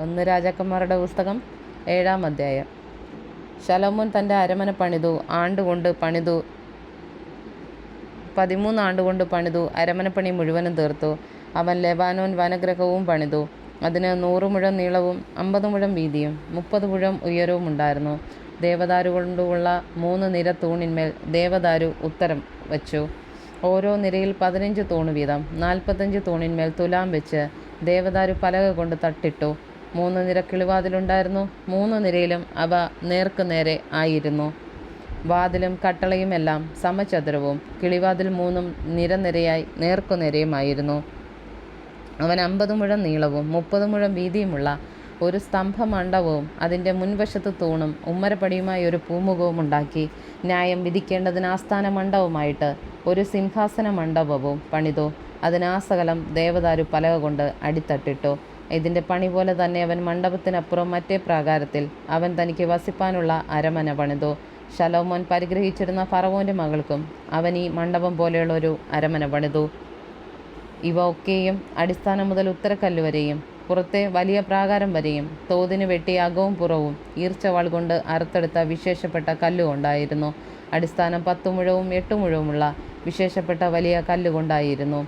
ഒന്ന് രാജാക്കന്മാരുടെ പുസ്തകം 7-ാം അധ്യായം. ശലോമോൻ തൻ്റെ അരമന പണിതു. 13 ആണ്ടുകൊണ്ട് പണിതു. അരമനപ്പണി മുഴുവനും തീർത്തു. അവൻ ലെബാനോൻ വനഗൃഹവും പണിതു. അതിന് 100 മുഴം നീളവും 50 മുഴം വീതിയും 30 മുഴം ഉയരവും ഉണ്ടായിരുന്നു. ദേവദാരു കൊണ്ടുള്ള 3 നിര തൂണിന്മേൽ ദേവദാരു ഉത്തരം വച്ചു. ഓരോ നിരയിൽ 15 തൂണ് വീതം. 45 തൂണിന്മേൽ തുലാം വെച്ച് ദേവദാരു പലക കൊണ്ട് തട്ടിട്ടു. 3 നിര കിളിവാതിലുണ്ടായിരുന്നു. 3 നിരയിലും അവ നേർക്കുനേരെ ആയിരുന്നു. വാതിലും കട്ടളയും എല്ലാം സമചതുരവും. കിളിവാതിൽ 3 നിരനിരയായി നേർക്കുനേരെയുമായിരുന്നു. അവൻ 50 മുഴം നീളവും 30 മുഴം വീതിയുമുള്ള ഒരു സ്തംഭമണ്ഡപവും അതിൻ്റെ മുൻവശത്ത് തൂണും ഉമ്മരപ്പടിയുമായി ഒരു പൂമുഖവും ഉണ്ടാക്കി. ന്യായം വിധിക്കേണ്ടതിന് ആസ്ഥാന മണ്ഡപമായിട്ട് ഒരു സിംഹാസന മണ്ഡപവും പണിതു. അതിനാസകലം ദേവദാരു പലക കൊണ്ട് അടിത്തട്ടിട്ടു. ഇതിൻ്റെ പണി പോലെ തന്നെ അവൻ മണ്ഡപത്തിനപ്പുറം മറ്റേ പ്രാകാരത്തിൽ അവൻ തനിക്ക് വസിപ്പാനുള്ള അരമന പണിതു. ശലോമോൻ പരിഗ്രഹിച്ചിരുന്ന ഫറവോൻ്റെ മകൾക്കും അവൻ ഈ മണ്ഡപം പോലെയുള്ള ഒരു അരമന പണിതു. ഇവ ഒക്കെയും അടിസ്ഥാനം മുതൽ ഉത്തരക്കല്ല് വരെയും പുറത്തെ വലിയ പ്രാകാരം വരെയും തോതിന് വെട്ടി അകവും പുറവും ഈർച്ചവാൾ കൊണ്ട് അറുത്തെടുത്ത വിശേഷപ്പെട്ട കല്ലുകൊണ്ടായിരുന്നു. അടിസ്ഥാനം 10 മുഴവും 8 മുഴവുമുള്ള വിശേഷപ്പെട്ട വലിയ കല്ലുകൊണ്ടായിരുന്നു.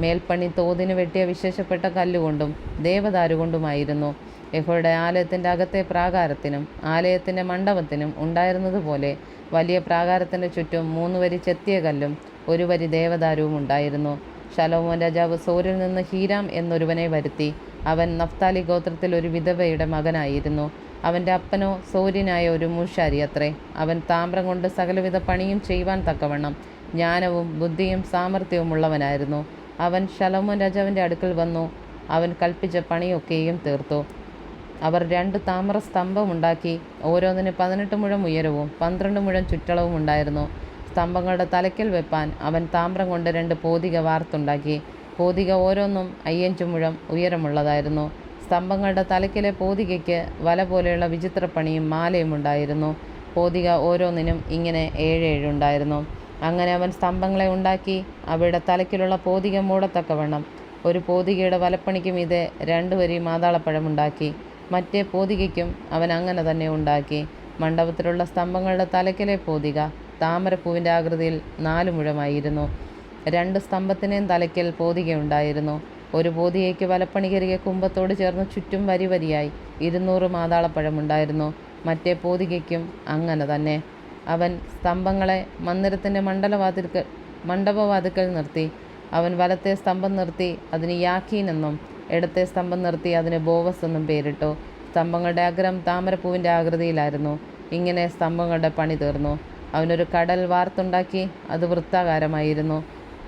മേൽപ്പണി തോതിന് വെട്ടിയ വിശേഷപ്പെട്ട കല്ലുകൊണ്ടും ദേവദാരു കൊണ്ടുമായിരുന്നു. യഹോവയുടെ ആലയത്തിൻ്റെ അകത്തെ പ്രാകാരത്തിനും ആലയത്തിൻ്റെ മണ്ഡപത്തിനും ഉണ്ടായിരുന്നതുപോലെ വലിയ പ്രാകാരത്തിൻ്റെ ചുറ്റും 3 വരി ചെത്തിയ കല്ലും 1 വരി ദേവദാരുവും ഉണ്ടായിരുന്നു. ശലോമോൻ രാജാവ് സോരിൽ നിന്ന് ഹീരാം എന്നൊരുവനെ വരുത്തി. അവൻ നഫ്താലി ഗോത്രത്തിൽ ഒരു വിധവയുടെ മകനായിരുന്നു. അവൻ്റെ അപ്പനോ സോര്യനായ ഒരു മൂശാരി അത്രേ. അവൻ താമ്രം കൊണ്ട് സകലവിധ പണിയും ചെയ്യുവാൻ തക്കവണ്ണം ജ്ഞാനവും ബുദ്ധിയും സാമർഥ്യവും ഉള്ളവനായിരുന്നു. അവൻ ശലോമോൻ രാജാവിൻ്റെ അടുക്കൽ വന്നു. അവൻ കൽപ്പിച്ച പണിയൊക്കെയും തീർത്തു. അവർ 2 താമ്ര സ്തംഭമുണ്ടാക്കി. ഓരോന്നിന് 18 മുഴം ഉയരവും 12 മുഴം ചുറ്റളവും ഉണ്ടായിരുന്നു. സ്തംഭങ്ങളുടെ തലയ്ക്കൽ വെപ്പാൻ അവൻ താമ്രം കൊണ്ട് 2 പോതിക വാർത്തുണ്ടാക്കി. പോതിക ഓരോന്നും 5 മുഴം ഉയരമുള്ളതായിരുന്നു. സ്തംഭങ്ങളുടെ തലയ്ക്കലെ പോതികയ്ക്ക് വല പോലെയുള്ള വിചിത്രപ്പണിയും മാലയും ഉണ്ടായിരുന്നു. പോതിക ഓരോന്നിനും ഇങ്ങനെ 7 ഉണ്ടായിരുന്നു. അങ്ങനെ അവൻ സ്തംഭങ്ങളെ ഉണ്ടാക്കി. അവയുടെ തലയ്ക്കിലുള്ള പോതിക മൂടത്തക്കവണ്ണം ഒരു പോതികയുടെ വലപ്പണിക്ക് മീതെ 2 വരി മാതാളപ്പഴമുണ്ടാക്കി. മറ്റേ പോതികയ്ക്കും അവൻ അങ്ങനെ തന്നെ ഉണ്ടാക്കി. മണ്ഡപത്തിലുള്ള സ്തംഭങ്ങളുടെ തലയ്ക്കലെ പോതിക താമരപ്പൂവിൻ്റെ ആകൃതിയിൽ 4 മുഴമായിരുന്നു. 2 സ്തംഭത്തിനെയും തലയ്ക്കൽ പോതികയുണ്ടായിരുന്നു. ഒരു പോതികയ്ക്ക് വലപ്പണികരികെ കുമ്പത്തോട് ചേർന്ന് ചുറ്റും വരി വരിയായി 200 മാതാളപ്പഴമുണ്ടായിരുന്നു. മറ്റേ പോതികയ്ക്കും അങ്ങനെ തന്നെ. അവൻ സ്തംഭങ്ങളെ മന്ദിരത്തിൻ്റെ മണ്ഡപവാതിൽക്കൽ നിർത്തി. അവൻ വലത്തെ സ്തംഭം നിർത്തി അതിന് യാഖീൻ എന്നും ഇടത്തെ സ്തംഭം നിർത്തി അതിന് ബോവസ് എന്നും പേരിട്ടു. സ്തംഭങ്ങളുടെ അഗ്രം താമരപ്പൂവിൻ്റെ ആകൃതിയിലായിരുന്നു. ഇങ്ങനെ സ്തംഭങ്ങളുടെ പണി തീർന്നു. അവനൊരു കടൽ വാർത്തുണ്ടാക്കി. അത് വൃത്താകാരമായിരുന്നു.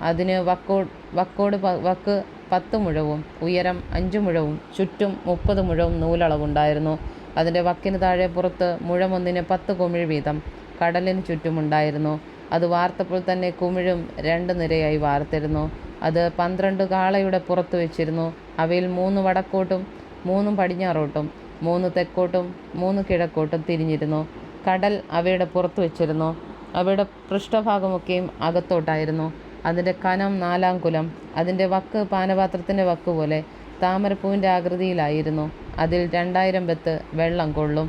അതിന് വക്ക് 10 മുഴവും ഉയരം 5 മുഴവും ചുറ്റും 30 മുഴവും നൂലളവുണ്ടായിരുന്നു. അതിൻ്റെ വക്കിന് താഴെ പുറത്ത് മുഴമൊന്നിന് 10 കുമിഴ് വീതം കടലിന് ചുറ്റുമുണ്ടായിരുന്നു. അത് വാർത്തപ്പോൾ തന്നെ കുമിഴും 2 നിരയായി വാർത്തിരുന്നു. അത് 12 കാളയുടെ പുറത്ത് വെച്ചിരുന്നു. അവയിൽ 3 വടക്കോട്ടും 3 പടിഞ്ഞാറോട്ടും 3 തെക്കോട്ടും 3 കിഴക്കോട്ടും തിരിഞ്ഞിരുന്നു. കടൽ അവയുടെ പുറത്ത് വെച്ചിരുന്നു. അവയുടെ പൃഷ്ഠഭാഗമൊക്കെയും അകത്തോട്ടായിരുന്നു. അതിൻ്റെ കനം 4 കുലം. അതിൻ്റെ വക്ക് പാനപാത്രത്തിൻ്റെ വക്ക് പോലെ താമരപ്പൂവിൻ്റെ ആകൃതിയിലായിരുന്നു. അതിൽ 2000 ബത്ത് വെള്ളം കൊള്ളും.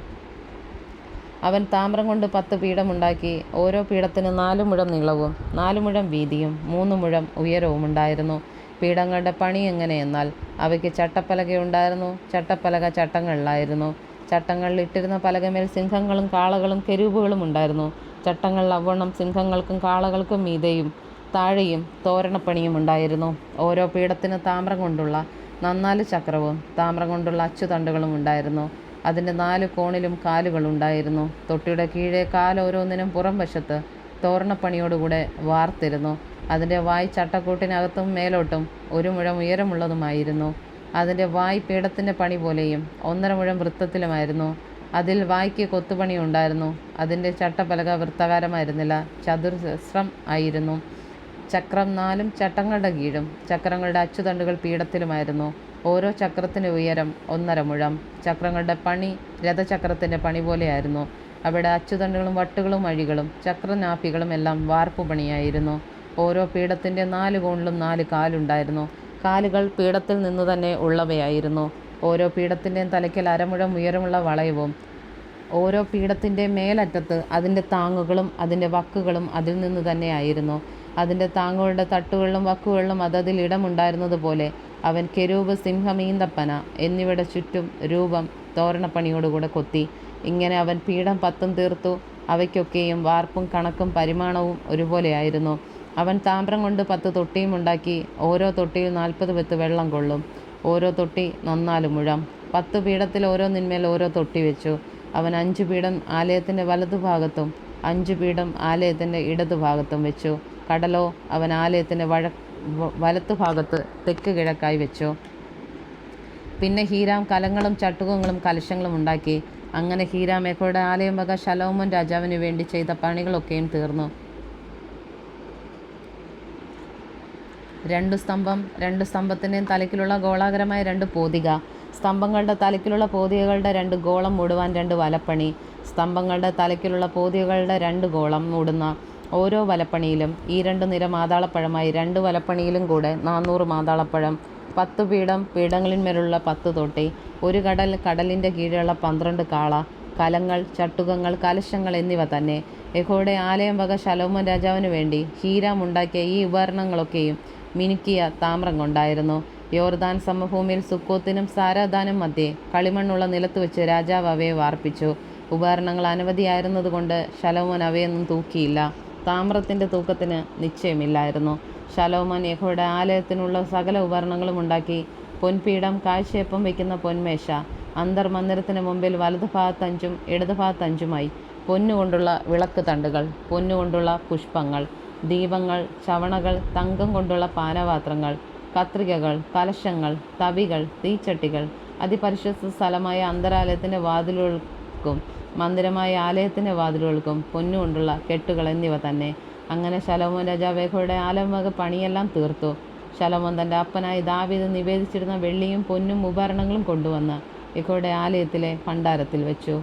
അവൻ താമ്രം കൊണ്ട് 10 പീഠമുണ്ടാക്കി. ഓരോ പീഠത്തിന് 4 മുഴം നീളവും 4 മുഴം വീതിയും 3 മുഴം ഉയരവും ഉണ്ടായിരുന്നു. പീഠങ്ങളുടെ പണി എങ്ങനെയെന്നാൽ അവയ്ക്ക് ചട്ടപ്പലകയുണ്ടായിരുന്നു. ചട്ടപ്പലക ചട്ടങ്ങളിലായിരുന്നു. ചട്ടങ്ങളിൽ ഇട്ടിരുന്ന പലകമേൽ സിംഹങ്ങളും കാളകളും കെരൂബുകളും ഉണ്ടായിരുന്നു. ചട്ടങ്ങൾ അവണ്ണം സിംഹങ്ങൾക്കും കാളകൾക്കും മീതെയും താഴെയും തോരണപ്പണിയും ഉണ്ടായിരുന്നു. ഓരോ പീഠത്തിന് താമ്രം കൊണ്ടുള്ള 4 ചക്രവും താമ്രം കൊണ്ടുള്ള അച്ചുതണ്ടുകളും ഉണ്ടായിരുന്നു. അതിൻ്റെ 4 കോണിലും കാലുകളുണ്ടായിരുന്നു. തൊട്ടിയുടെ കീഴെ കാലോരോന്നിനും പുറം വശത്ത് തോരണപ്പണിയോടുകൂടെ വാർത്തിരുന്നു. അതിൻ്റെ വായ് ചട്ടക്കൂട്ടിനകത്തും മേലോട്ടും 1 മുഴം ഉയരമുള്ളതുമായിരുന്നു. അതിൻ്റെ വായ് പീഠത്തിൻ്റെ പണി പോലെയും 1.5 മുഴം വൃത്തത്തിലുമായിരുന്നു. അതിൽ വായ്ക്ക് കൊത്തുപണി ഉണ്ടായിരുന്നു. അതിൻ്റെ ചട്ടപ്പലക വൃത്താകാരമായിരുന്നില്ല, ചതുർസ്രം ആയിരുന്നു. ചക്രം 4 ചട്ടങ്ങളുടെ കീഴും ചക്രങ്ങളുടെ അച്ചുതണ്ടുകൾ പീഠത്തിലുമായിരുന്നു. ഓരോ ചക്രത്തിൻ്റെ ഉയരം 1.5 മുഴം. ചക്രങ്ങളുടെ പണി രഥചക്രത്തിൻ്റെ പണി പോലെയായിരുന്നു. അവിടെ അച്ചുതണ്ടുകളും വട്ടുകളും അഴികളും ചക്രനാഭികളും എല്ലാം വാർപ്പുപണിയായിരുന്നു. ഓരോ പീഠത്തിൻ്റെ 4 കോണിലും 4 കാലുണ്ടായിരുന്നു. കാലുകൾ പീഠത്തിൽ നിന്നു തന്നെ ഉള്ളവയായിരുന്നു. ഓരോ പീഠത്തിൻ്റെയും തലയ്ക്കൽ അരമുഴം ഉയരമുള്ള വളയവും ഓരോ പീഠത്തിൻ്റെ മേലറ്റത്ത് അതിൻ്റെ താങ്ങുകളും അതിൻ്റെ വക്കുകളും അതിൽ നിന്ന് തന്നെയായിരുന്നു. അതിൻ്റെ താങ്ങുകളുടെ തട്ടുകളിലും വക്കുകളിലും അതതിൽ ഇടമുണ്ടായിരുന്നതുപോലെ അവൻ കെരൂബ്, സിംഹം, ഈന്തപ്പന എന്നിവയുടെ ചുറ്റും രൂപം തോരണപ്പണിയോടുകൂടെ കൊത്തി. ഇങ്ങനെ അവൻ പീഠം 10 തീർത്തു. അവയ്ക്കൊക്കെയും വാർപ്പും കണക്കും പരിമാണവും ഒരുപോലെയായിരുന്നു. അവൻ താമ്രം കൊണ്ട് 10 തൊട്ടിയും ഉണ്ടാക്കി. ഓരോ തൊട്ടിയിൽ 40 വെത്ത് വെള്ളം കൊള്ളും. ഓരോ തൊട്ടി 14 മുഴം. 10 പീഠത്തിൽ ഓരോന്നിന്മേൽ ഓരോ തൊട്ടി വെച്ചു. അവൻ 5 പീഠം ആലയത്തിൻ്റെ വലതുഭാഗത്തും 5 പീഠം ആലയത്തിൻ്റെ ഇടതുഭാഗത്തും വെച്ചു. കടലോ അവൻ ആലയത്തിൻ്റെ വലത്തുഭാഗത്ത് തെക്ക് കിഴക്കായി വെച്ചു. പിന്നെ ഹീരാം കലങ്ങളും ചട്ടുകങ്ങളും കലശങ്ങളും ഉണ്ടാക്കി. അങ്ങനെ ഹീരാം യഹോവയുടെ ആലയം വക ശലോമോൻ രാജാവിന് വേണ്ടി ചെയ്ത പണികളൊക്കെയും തീർന്നു. 2 സ്തംഭം, 2 സ്തംഭത്തിൻ്റെയും തലയ്ക്കിലുള്ള ഗോളാകരമായ 2 പോതിക, സ്തംഭങ്ങളുടെ തലയ്ക്കിലുള്ള പോതികകളുടെ 2 ഗോളം മൂടുവാൻ 2 വലപ്പണി, സ്തംഭങ്ങളുടെ തലയ്ക്കിലുള്ള പോതികകളുടെ 2 ഗോളം മൂടുന്ന ഓരോ വലപ്പണിയിലും ഈ 2 നിര മാതാളപ്പഴമായി 2 വലപ്പണിയിലും കൂടെ 400 മാതാളപ്പഴം. 10 പീഠം, പീഠങ്ങളിന്മേലുള്ള 10 തൊട്ടി, ഒരു കടൽ, കടലിൻ്റെ കീഴെയുള്ള 12 കാള, കലങ്ങൾ, ചട്ടുകങ്ങൾ, കലശങ്ങൾ എന്നിവ തന്നെ. യഹോവയുടെ ആലയം വക ശലോമോൻ രാജാവിന് വേണ്ടി ഹീരാം ഉണ്ടാക്കിയ ഈ ഉപകരണങ്ങളൊക്കെയും മിനുക്കിയ താമ്രം കൊണ്ടായിരുന്നു. യോർദാൻ സമഭൂമിയിൽ സുക്കോത്തിനും സാരാദാനും മധ്യേ കളിമണ്ണുള്ള നിലത്ത് വെച്ച് രാജാവ് അവയെ വാർപ്പിച്ചു. ഉപകരണങ്ങൾ അനവധിയായിരുന്നതുകൊണ്ട് ശലോമോൻ അവയൊന്നും തൂക്കിയില്ല. താമ്രത്തിൻ്റെ തൂക്കത്തിന് നിശ്ചയമില്ലായിരുന്നു. ശലോമോൻ യഹോവയുടെ ആലയത്തിനുള്ള സകല ഉപകരണങ്ങളും ഉണ്ടാക്കി. പൊൻപീഠം, കാഴ്ചയപ്പം വയ്ക്കുന്ന പൊന്മേശ, അന്തർമന്ദിരത്തിന് മുമ്പിൽ വലതുഭാഗത്ത് 5ഉം ഇടതുഭാഗത്ത് 5ഉമായി പൊന്നുകൊണ്ടുള്ള വിളക്ക് തണ്ടുകൾ, പൊന്നുകൊണ്ടുള്ള പുഷ്പങ്ങൾ, ദീപങ്ങൾ, ചവണകൾ, തങ്കം കൊണ്ടുള്ള പാനപാത്രങ്ങൾ, കത്രികകൾ, കലശങ്ങൾ, തവികൾ, തീച്ചട്ടികൾ, അതിപരിശുദ്ധ സ്ഥലമായ അന്തരാലയത്തിൻ്റെ വാതിലുകൾക്കും മന്ദിരമായ ആലയത്തിൻ്റെ വാതിലുകൾക്കും പൊന്നുകൊണ്ടുള്ള കെട്ടുകൾ എന്നിവ തന്നെ. അങ്ങനെ ശലോമോൻ രാജാവ് യഹോവയുടെ ആലയം വക പണിയെല്ലാം തീർത്തു. ശലോമോൻ തൻ്റെ അപ്പനായി ദാവീദ് നിവേദിച്ചിരുന്ന വെള്ളിയും പൊന്നും ഉപകരണങ്ങളും കൊണ്ടുവന്ന് യഹോവയുടെ ആലയത്തിലെ ഭണ്ഡാരത്തിൽ വെച്ചു.